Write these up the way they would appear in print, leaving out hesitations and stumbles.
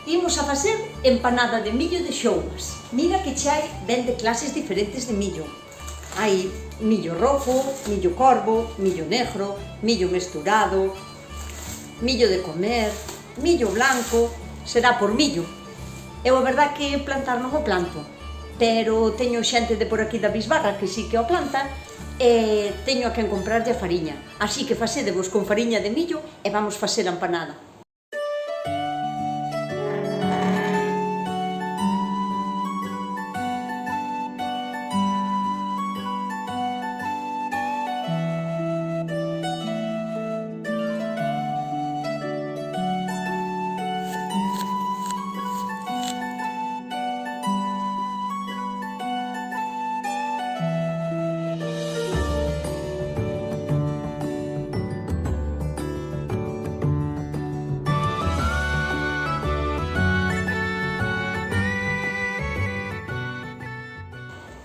Imos a facer empanada de millo de xoumas. Mira que xa hai ben de clases diferentes de millo. Hai millo rojo, millo corvo, millo negro, millo mesturado, millo de comer, millo blanco, será por millo. Eu a verdad que plantar non o planto, pero teño xente de por aquí da Bisbarra que sí que o planta e teño a quen comprarlle a fariña. Así que facedevos con fariña de millo e vamos facer a empanada.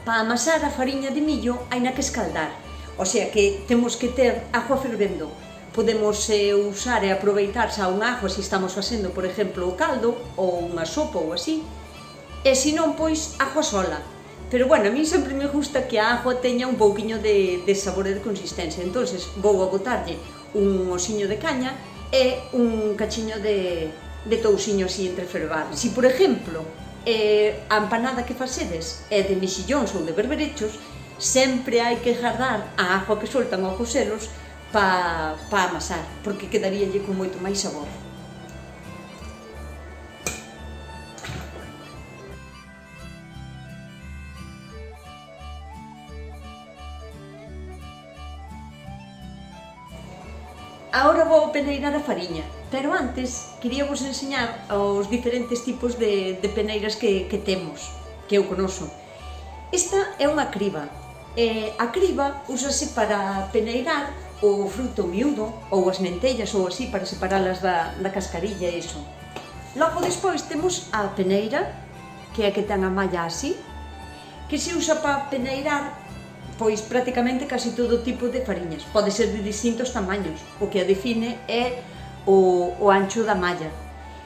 Para amasar a fariña de millo haina que escaldar, o sea que temos que ter agua fervendo. Podemos usar e aproveitar xa un agua se estamos facendo, por exemplo, o caldo ou unha sopa ou así, e se non, pois, agua sola. Pero, bueno, a mí sempre me gusta que a agua teña un pouquiño de sabor e de consistencia, entonces vou a botarlle un osiño de caña e un cachiño de tousiño así entrefervado. Se, por exemplo, a empanada que facedes é de mexillóns ou de berberechos, sempre hai que gardar a agua que soltan ao coselos para amasar, porque quedaríalle con moito máis sabor. Agora vou peneirar a fariña, pero antes quería vos enseñar os diferentes tipos de peneiras que temos, que eu conoso. Esta é unha criba. A criba úsase para peneirar o fruto miúdo ou as lentellas ou así para separalas da cascarilla e iso. Logo despois temos a peneira, que é a que ten a malla así, que se usa para peneirar pois prácticamente casi todo tipo de fariñas. Pode ser de distintos tamaños, o que a define é o ancho da malla.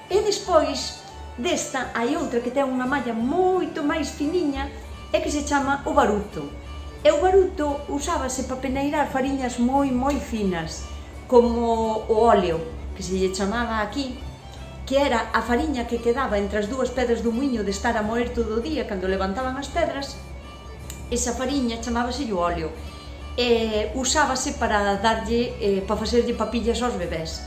E despois desta hai outra que ten unha malla moito máis finiña e que se chama o baruto. E o baruto usábase para peneirar fariñas moi finas, como o óleo, que se lle chamaba aquí, que era a fariña que quedaba entre as dúas pedras do muiño de estar a moer todo o día cando levantaban as pedras. Esa fariña chamábase o óleo e usábase para facerlle papillas aos bebés.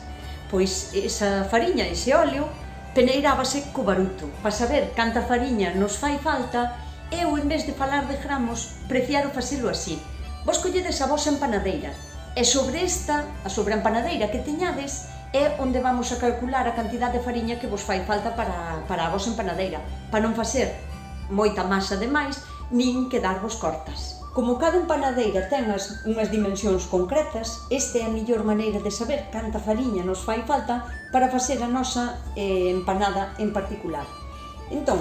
Pois esa fariña, ese óleo, peneirábase co baruto. Para saber canta fariña nos fai falta, eu, en vez de falar de gramos, prefiero facelo así. Vos colledes a vosa empanadeira e sobre a empanadeira que teñades é onde vamos a calcular a cantidad de fariña que vos fai falta para a vosa empanadeira, para non facer moita masa de máis, nin quedarvos cortas. Como cada empanadeira ten unhas dimensións concretas, esta é a mellor maneira de saber canta fariña nos fai falta para facer a nosa empanada en particular. Entón,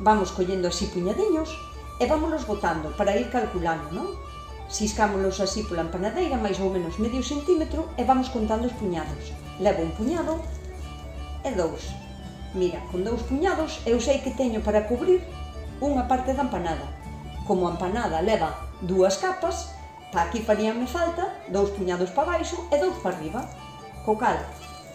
vamos collendo así puñadiños e vámonos botando para ir calculando, non? Xiscámolos así pola empanadeira, máis ou menos medio centímetro, e vamos contando os puñados. Levo un puñado e dous. Mira, con 2 puñados eu sei que teño para cubrir unha parte da empanada. Como a empanada leva 2 capas, para aquí faríame falta 2 puñados para baixo e 2 para arriba. Co cal,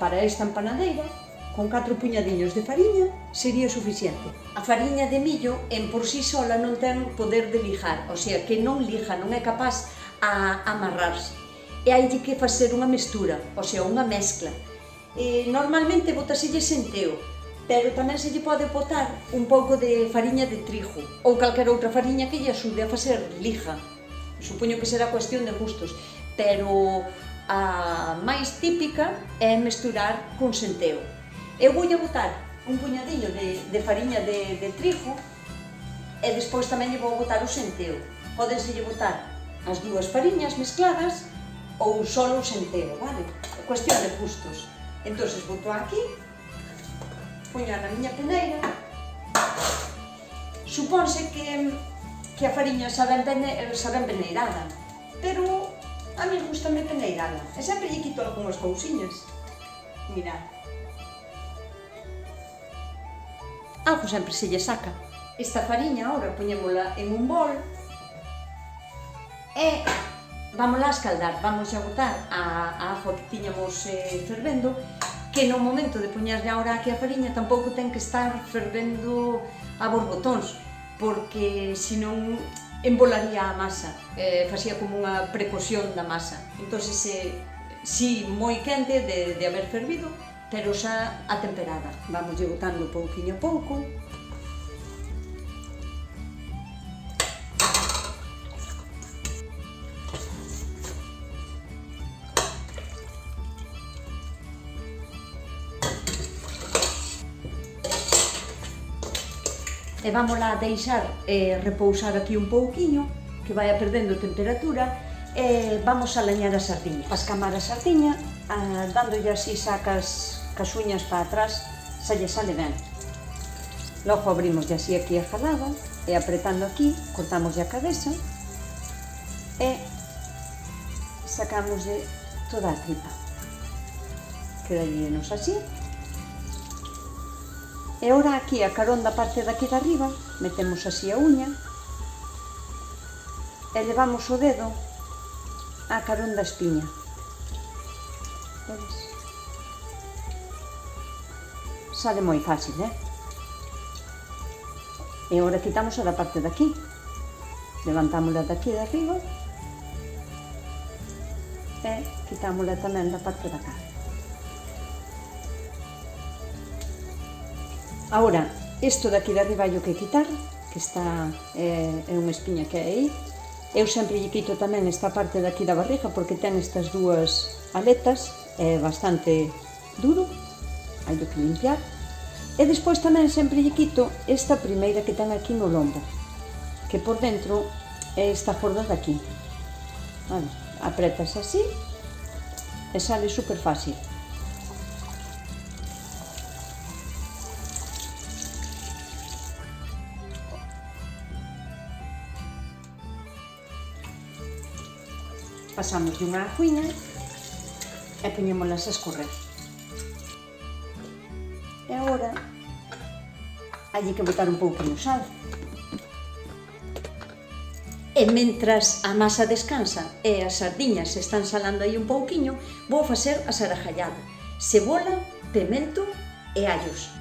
para esta empanadeira, con 4 puñadiños de fariña sería suficiente. A fariña de millo en por sí sola non ten poder de lijar, o sea que non lija, non é capaz a amarrarse. E hai que facer unha mestura, o sea, unha mezcla. Normalmente botaselle centeo, pero tamén se lle pode botar un pouco de fariña de trigo ou calquera outra fariña que lle axude a facer lija. Supoño que será cuestión de gustos, pero a máis típica é mesturar con centeo. Eu vou a botar un puñadiño de fariña de trigo e despois tamén lle vou botar o centeo. Pódense lle botar as 2 fariñas mezcladas ou só o centeo, vale? É cuestión de gustos. Entón, boto aquí, poño na miña peneira. Supónse que a fariña xa ben peneirada, pero a mí gustame peneirada e sempre lle quito algunhas cousiñas. Mirad. algo sempre se lle saca. Esta fariña, ahora, poñémola en un bol e vamos a escaldar, vamos a botar a auga que tiñamos fervendo, que no momento de poñerlle ahora aquí a fariña tampouco ten que estar fervendo a borbotóns, porque senón embolaría a masa, facía como unha precocción da masa. Entón, si moi quente de haber fervido, pero xa a temperada. Vamos botando pouquiño a pouco. E vamos lá deixar repousar aquí un pouquiño, que vai perdendo temperatura, e vamos a lañar a sardiña. Para escamar a sardiña, dándolle así sacas cas uñas para atrás, xa lle sale ben. Logo abrimos así aquí a jalada, e apretando aquí, cortamos a cabeza, e sacamos toda a tripa. Quedaríanos así. E ora aquí, a carón da parte daqui de arriba, metemos así a uña e levamos o dedo a carón da espiña. Vedes? Sale moi fácil, E ora quitamos a da parte de aquí. Levantámola daqui de arriba e quitámola tamén da parte da cara. Ahora, isto daqui de arriba hai o que quitar, que está, é unha espiña que hai aí. Eu sempre lle quito tamén esta parte daqui da barriga, porque ten estas dúas aletas, é bastante duro, hai que limpiar. E despois tamén sempre lle quito esta primeira que ten aquí no lombo, que por dentro é esta gorda daqui. Vale, apretas así e sale super fácil. Pasamos de unha ajuiña e poñémolas a escorrer. E agora hai que botar un pouco de sal. E mentras a masa descansa e as sardiñas se están salando aí un pouquiño, vou facer a sarajallada: cebola, pemento e allos.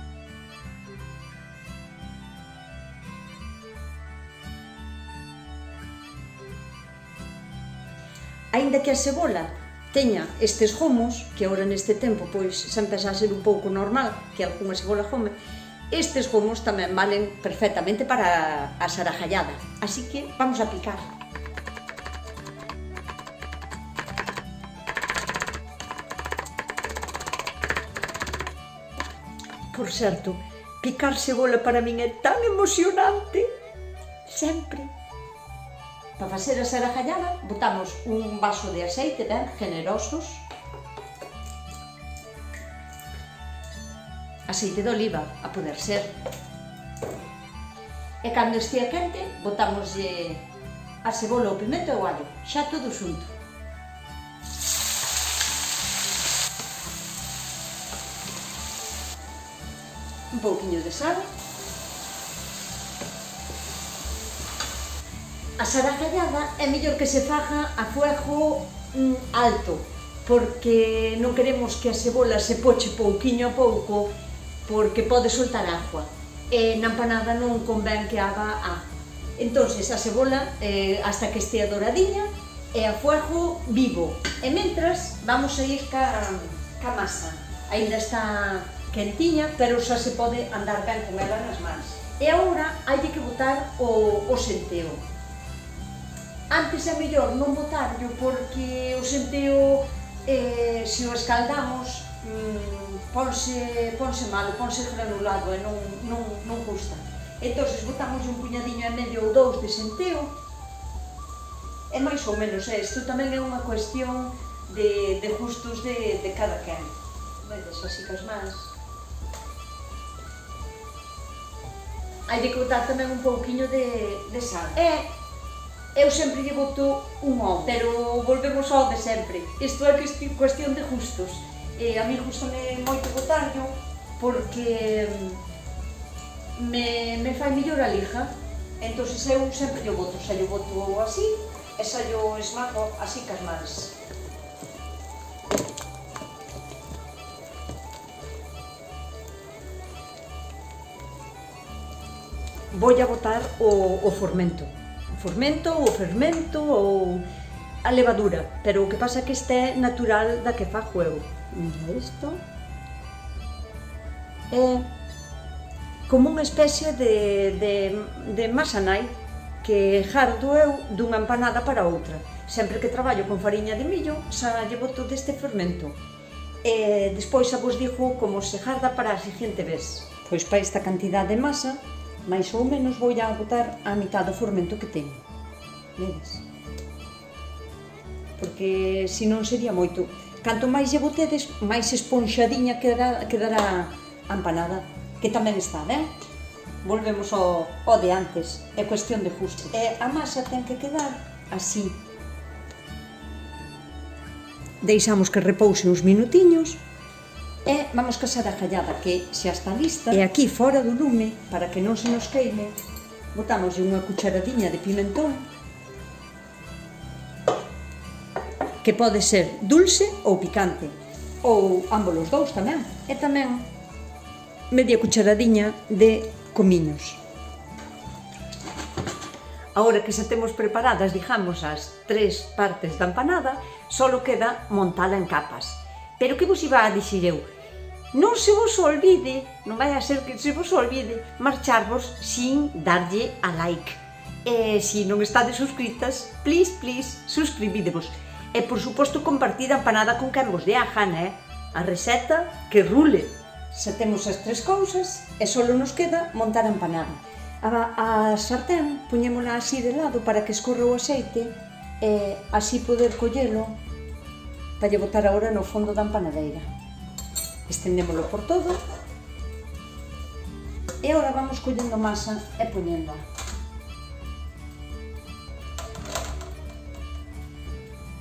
Aínda que a cebola teña estes gomos, que agora neste tempo pois xa empeza a ser un pouco normal que algunha cebola gome, estes gomos tamén valen perfectamente para a sarajallada. Así que vamos a picar. Por certo, picar cebola para min é tan emocionante, sempre. Para facer a sarajallada, botamos un vaso de aceite ben generosos, aceite de oliva, a poder ser, e cando estea quente, botamos a cebola, o pimento e o allo, xa todo xunto. Un pouquiño de sal. A sarajallada é mellor que se faga a fuego alto, porque non queremos que a cebola se poche pouquiño a pouco, porque pode soltar agua, e na empanada non convén que haga Entonces a cebola hasta que estea doradiña e a fuego vivo, e mentras vamos a ir ca masa. Ainda está quentiña, pero xa se pode andar ben con ela nas mans. E agora hai que botar o centeo. Antes é mellor non botarlo, porque o centeo, se o escaldamos, ponse malo, ponse granulado e non gusta. Entón, botamos un puñadiño e medio ou dous de centeo, e máis ou menos isto tamén é unha cuestión de gustos de cada quen. Vedes, así cas más. Hai que botar tamén un pouquiño de sal. Eu sempre lle boto un ovo, pero volvemos ao de sempre. Isto é cuestión de gustos. A mí gustame moito botarlo, porque me fai mellor a liga. Entón, eu sempre lle boto, xa lle boto así, e xa lle esmago así cas mans. Vou a botar o fermento, ou fermento, ou a levadura, pero o que pasa é que este é natural da que fago eu. Mira isto. É como unha especie de masa nai que jardo eu dunha empanada para outra. Sempre que traballo con fariña de millo, xa lle boto deste fermento. E despois xa vos digo como se jarda para a seguinte vez. Pois para esta cantidad de masa, máis ou menos vou a botar a mitad do fermento que teño. Vedes? Porque senón sería moito. Canto máis lle botedes, máis esponxadiña quedará a empanada, que tamén está ben. Volvemos ao de antes, é cuestión de gusto. E a masa ten que quedar así. Deixamos que repouse uns minutiños e vamos casar a jallada, que xa está lista. E aquí, fora do lume, para que non se nos queime, botamos unha cucharadiña de pimentón, que pode ser dulce ou picante, ou ambos os dous tamén. E tamén media cucharadiña de comiños. Agora que xa temos preparadas, digamos, as 3 partes da empanada, só queda montala en capas. Pero que vos iba a dicir eu? Non se vos olvide, non vai a ser que se vos olvide, marcharvos sin darlle a like. E se non estades suscritas, please, suscribidevos. E, por suposto, compartid a empanada con quen vos dé a gana, a receta que rule. Xa temos as 3 cousas e só nos queda montar a empanada. A sartén poñémola así de lado para que escorra o aceite e así poder collelo para lle botar agora no fondo da empanadeira. Estendémolo por todo e agora vamos collendo masa e poñéndoa.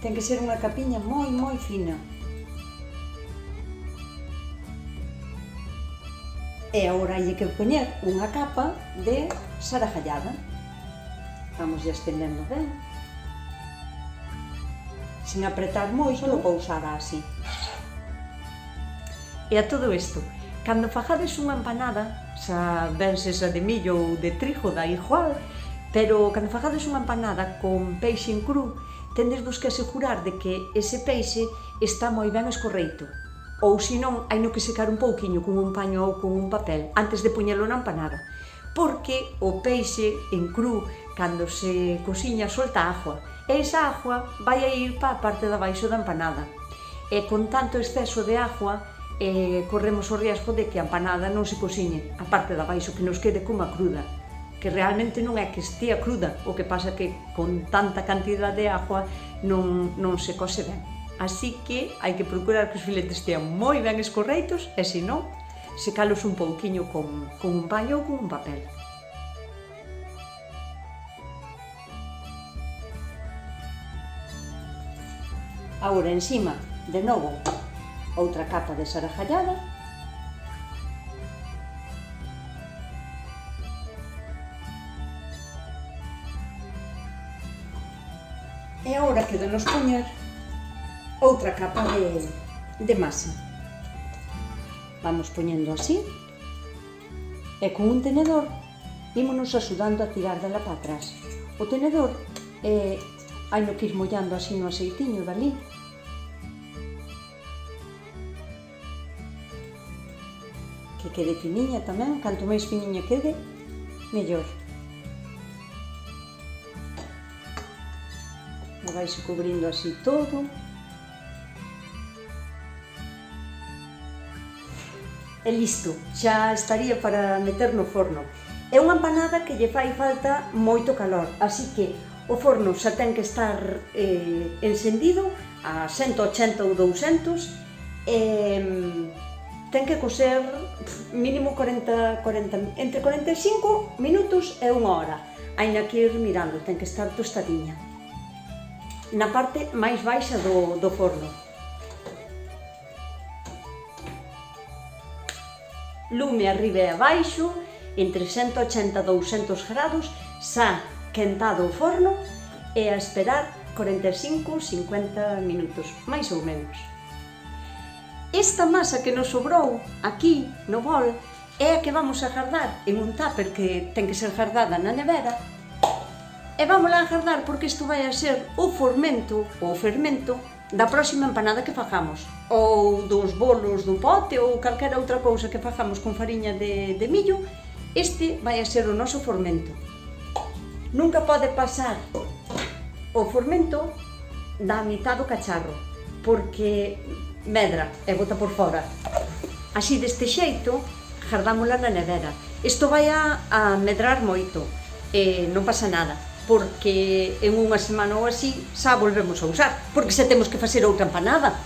Ten que ser unha capiña moi fina. E agora hai que poñer unha capa de sarajallada. Vamos ya estendendo ben. Sin apretar moito, só pousada así. E a todo isto, cando fajades unha empanada, xa ben sexa de millo ou de trigo, dá igual, pero cando fajades unha empanada con peixe en cru, tendesvos que asegurar de que ese peixe está moi ben escorreito. Ou senón, hai no que secar un pouquiño con un paño ou con un papel antes de poñelo na empanada, porque o peixe en cru, cando se cociña, solta agua, e esa agua vai a ir para a parte de abaixo da empanada, e con tanto exceso de agua corremos o riesgo de que a empanada non se cociñe a parte de abaixo, que nos quede como a cruda, que realmente non é que estea cruda, o que pasa que con tanta cantidad de agua non se cose ben. Así que hai que procurar que os filetes estean moi ben escorreitos e, se non, secalos un pouquiño con un paño ou con un papel. Agora, encima, de novo, outra capa de sarajallada. E agora quedanos poñer outra capa de masa. Vamos poñendo así e con un tenedor ímonos axudando a tirar dela para atrás. O tenedor hai no que ir mollando así no aceitiño dali. Que quede finiña tamén, canto máis finiña quede, mellor. E vaise cubrindo así todo. E listo, xa estaría para meter no forno. É unha empanada que lle fai falta moito calor, así que o forno xa ten que estar encendido a 180 ou 200 e ten que coser mínimo entre 45 minutos e unha hora. Aina que ir mirando, ten que estar tostadiña na parte máis baixa do forno. Lume arriba e abaixo entre 180 e 200 grados, xa quentado o forno e a esperar 45-50 minutos, máis ou menos. Esta masa que nos sobrou aquí no bol é a que vamos a gardar en un tupper que ten que ser gardada na nevera, e vamos a gardar porque isto vai a ser o fermento da próxima empanada que fagamos, ou dos bolos do pote, ou calquera outra cousa que fagamos con fariña de millo. Este vai a ser o noso fermento. Nunca pode pasar o fermento da mitad do cacharro, porque medra e bota por fora. Así, deste xeito, gardámola na nevera. Isto vai a medrar moito, e non pasa nada, porque en unha semana ou así xa volvemos a usar, porque xa temos que facer outra empanada.